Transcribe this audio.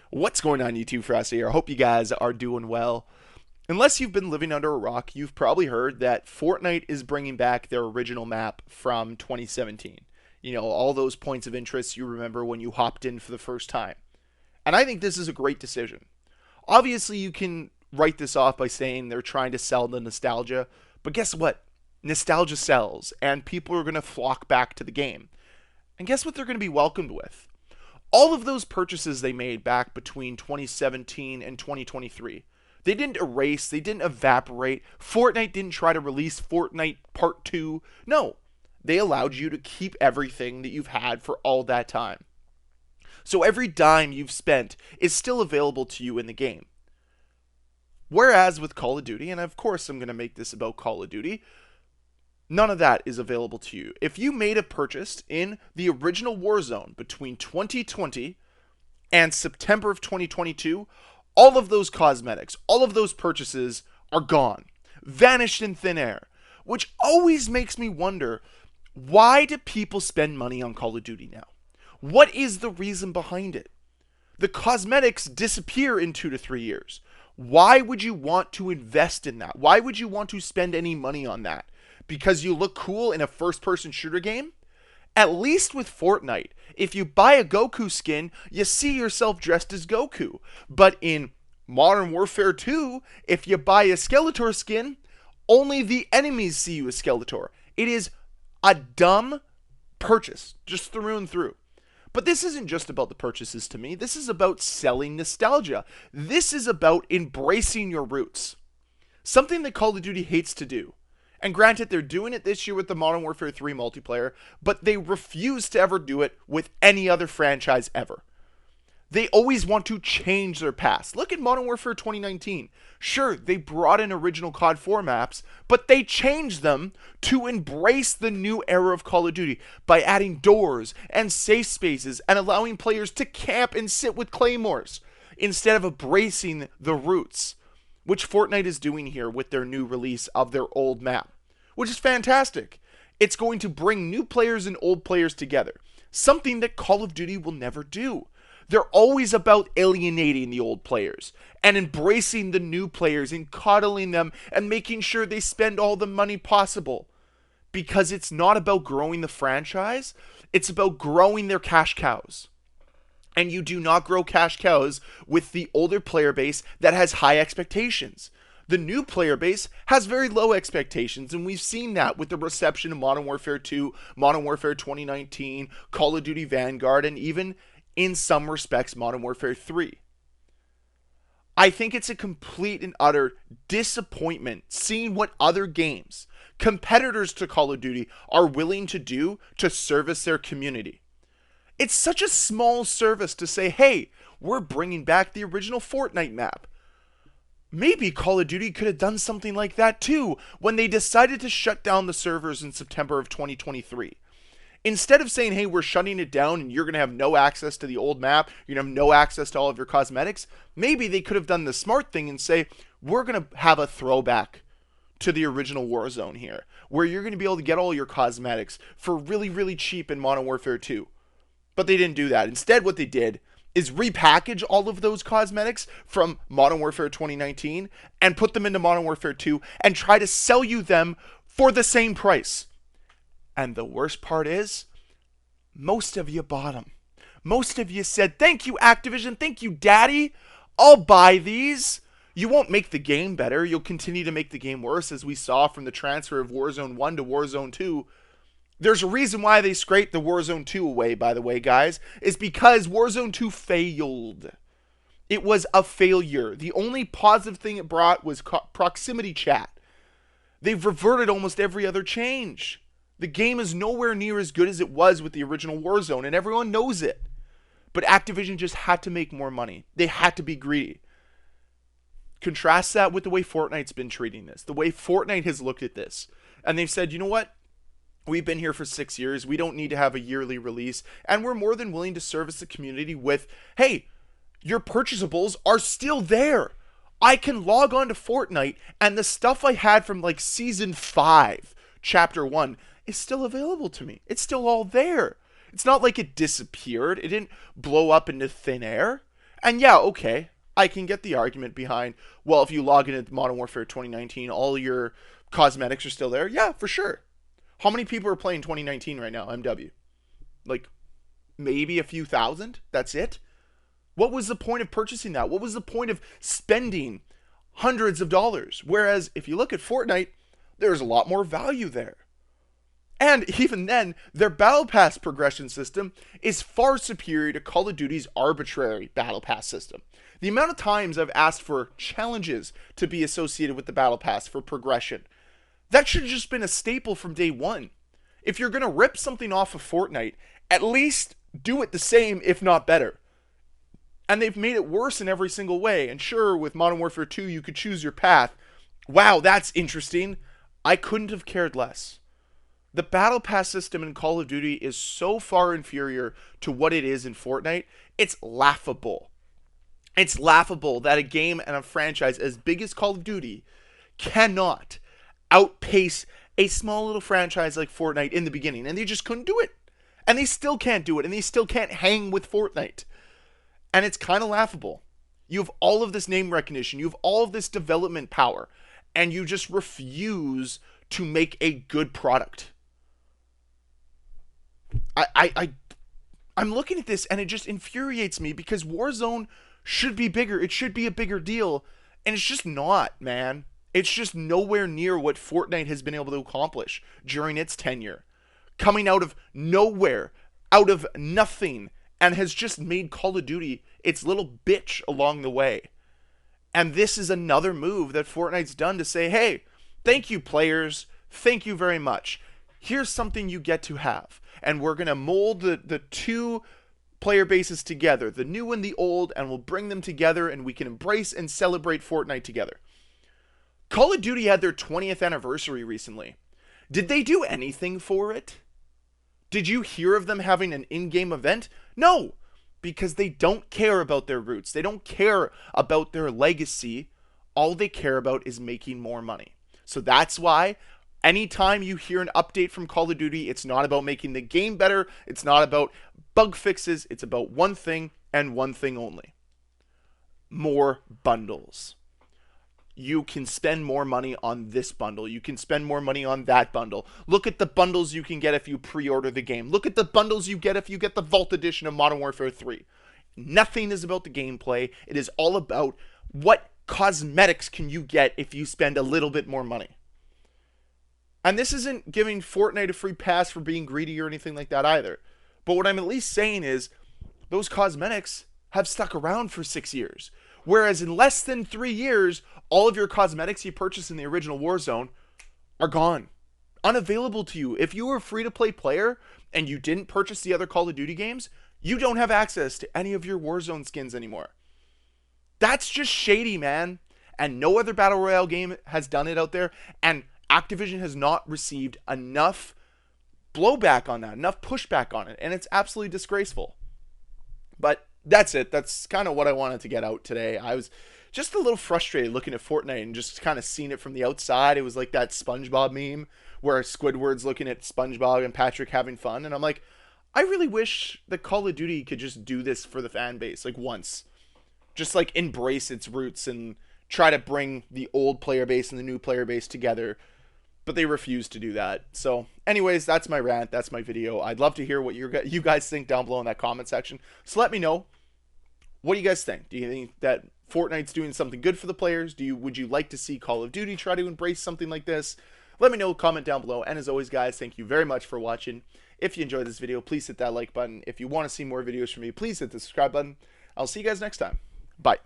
What's going on, YouTube? Frosty here. I hope you guys are doing well. Unless you've been living under a rock, you've probably heard that Fortnite is bringing back their original map from 2017. You know, all those points of interest you remember when you hopped in for the first time. And I think this is a great decision. Obviously, you can write this off by saying they're trying to sell the nostalgia, but guess what? Nostalgia sells, and people are going to flock back to the game. And guess what they're going to be welcomed with? All of those purchases they made back between 2017 and 2023. They didn't erase, they didn't evaporate. Fortnite didn't try to release Fortnite Part 2. No, they allowed you to keep everything that you've had for all that time. So every dime you've spent is still available to you in the game. Whereas with Call of Duty, and of course I'm going to make this about Call of Duty, none of that is available to you. If you made a purchase in the original Warzone between 2020 and September of 2022, all of those cosmetics, all of those purchases are gone, vanished in thin air, which always makes me wonder, why do people spend money on Call of Duty now? What is the reason behind it? The cosmetics disappear in 2 to 3 years. Why would you want to invest in that? Why would you want to spend any money on that? Because you look cool in a first-person shooter game? At least with Fortnite, if you buy a Goku skin, you see yourself dressed as Goku. But in Modern Warfare 2, if you buy a Skeletor skin, only the enemies see you as Skeletor. It is a dumb purchase, just through and through. But this isn't just about the purchases to me. This is about selling nostalgia. This is about embracing your roots. Something that Call of Duty hates to do. And granted, they're doing it this year with the Modern Warfare 3 multiplayer, but they refuse to ever do it with any other franchise ever. They always want to change their past. Look at Modern Warfare 2019. Sure, they brought in original COD 4 maps, but they changed them to embrace the new era of Call of Duty by adding doors and safe spaces and allowing players to camp and sit with claymores instead of embracing the roots, which Fortnite is doing here with their new release of their old map, which is fantastic. It's going to bring new players and old players together, something that Call of Duty will never do. They're always about alienating the old players and embracing the new players and coddling them and making sure they spend all the money possible. Because it's not about growing the franchise, it's about growing their cash cows. And you do not grow cash cows with the older player base that has high expectations. The new player base has very low expectations, and we've seen that with the reception of Modern Warfare 2, Modern Warfare 2019, Call of Duty Vanguard, and even, in some respects, Modern Warfare 3. I think it's a complete and utter disappointment seeing what other games, competitors to Call of Duty, are willing to do to service their community. It's such a small service to say, hey, we're bringing back the original Fortnite map. Maybe Call of Duty could have done something like that too when they decided to shut down the servers in September of 2023. Instead of saying, hey, we're shutting it down and you're going to have no access to the old map, you're going to have no access to all of your cosmetics, maybe they could have done the smart thing and say, we're going to have a throwback to the original Warzone here, where you're going to be able to get all your cosmetics for really, really cheap in Modern Warfare 2. But they didn't do that. Instead, what they did is repackage all of those cosmetics from Modern Warfare 2019 and put them into Modern Warfare 2 and try to sell you them for the same price. And the worst part is, most of you bought them. Most of you said, thank you, Activision, thank you, Daddy, I'll buy these. You won't make the game better, you'll continue to make the game worse, as we saw from the transfer of Warzone 1 to Warzone 2. There's a reason why they scraped the Warzone 2 away, by the way, guys, is because Warzone 2 failed. It was a failure. The only positive thing it brought was proximity chat. They've reverted almost every other change. The game is nowhere near as good as it was with the original Warzone, and everyone knows it. But Activision just had to make more money. They had to be greedy. Contrast that with the way Fortnite's been treating this, the way Fortnite has looked at this. And they've said, you know what? We've been here for 6 years. We don't need to have a yearly release. And we're more than willing to service the community with, hey, your purchasables are still there. I can log on to Fortnite and the stuff I had from like season 5, chapter 1, is still available to me. It's still all there. It's not like it disappeared. It didn't blow up into thin air. And yeah, okay, I can get the argument behind, well, if you log into Modern Warfare 2019, all your cosmetics are still there. Yeah, for sure. How many people are playing 2019 right now, MW? Like, maybe a few thousand? That's it? What was the point of purchasing that? What was the point of spending hundreds of dollars? Whereas if you look at Fortnite, there's a lot more value there. And even then, their Battle Pass progression system is far superior to Call of Duty's arbitrary Battle Pass system. The amount of times I've asked for challenges to be associated with the Battle Pass for progression, that should have just been a staple from day one. If you're going to rip something off of Fortnite, at least do it the same, if not better. And they've made it worse in every single way. And sure, with Modern Warfare 2, you could choose your path. Wow, that's interesting. I couldn't have cared less. The Battle Pass system in Call of Duty is so far inferior to what it is in Fortnite, it's laughable. It's laughable that a game and a franchise as big as Call of Duty cannot outpace a small little franchise like Fortnite in the beginning. And they just couldn't do it. And they still can't do it. And they still can't hang with Fortnite. And it's kind of laughable. You have all of this name recognition. You have all of this development power. And you just refuse to make a good product. I'm looking at this and it just infuriates me because Warzone should be bigger. It should be a bigger deal. And it's just not, man. It's just nowhere near what Fortnite has been able to accomplish during its tenure. Coming out of nowhere, out of nothing, and has just made Call of Duty its little bitch along the way. And this is another move that Fortnite's done to say, hey, thank you players, thank you very much. Here's something you get to have. And we're going to mold the two player bases together, the new and the old, and we'll bring them together and we can embrace and celebrate Fortnite together. Call of Duty had their 20th anniversary recently. Did they do anything for it? Did you hear of them having an in-game event? No, because they don't care about their roots. They don't care about their legacy. All they care about is making more money. So that's why anytime you hear an update from Call of Duty, it's not about making the game better. It's not about bug fixes. It's about one thing and one thing only. More bundles. You can spend more money on this bundle. You can spend more money on that bundle. Look at the bundles you can get if you pre-order the game. Look at the bundles you get if you get the Vault Edition of Modern Warfare 3. Nothing is about the gameplay. It is all about what cosmetics can you get if you spend a little bit more money. And this isn't giving Fortnite a free pass for being greedy or anything like that either. But what I'm at least saying is those cosmetics have stuck around for 6 years. Whereas in less than 3 years, all of your cosmetics you purchased in the original Warzone are gone. Unavailable to you. If you were a free-to-play player and you didn't purchase the other Call of Duty games, you don't have access to any of your Warzone skins anymore. That's just shady, man. And no other Battle Royale game has done it out there. And Activision has not received enough blowback on that, enough pushback on it. And it's absolutely disgraceful. But that's it. That's kind of what I wanted to get out today. I was just a little frustrated looking at Fortnite and just kind of seeing it from the outside. It was like that SpongeBob meme where Squidward's looking at SpongeBob and Patrick having fun. And I'm like, I really wish that Call of Duty could just do this for the fan base, like once. Just like embrace its roots and try to bring the old player base and the new player base together. But they refuse to do that. So anyways, that's my rant. That's my video. I'd love to hear what you guys think down below in that comment section. So let me know. What do you guys think? Do you think that Fortnite's doing something good for the players? Would you like to see Call of Duty try to embrace something like this? Let me know, comment down below. And as always, guys, thank you very much for watching. If you enjoyed this video, please hit that like button. If you want to see more videos from me, please hit the subscribe button. I'll see you guys next time. Bye.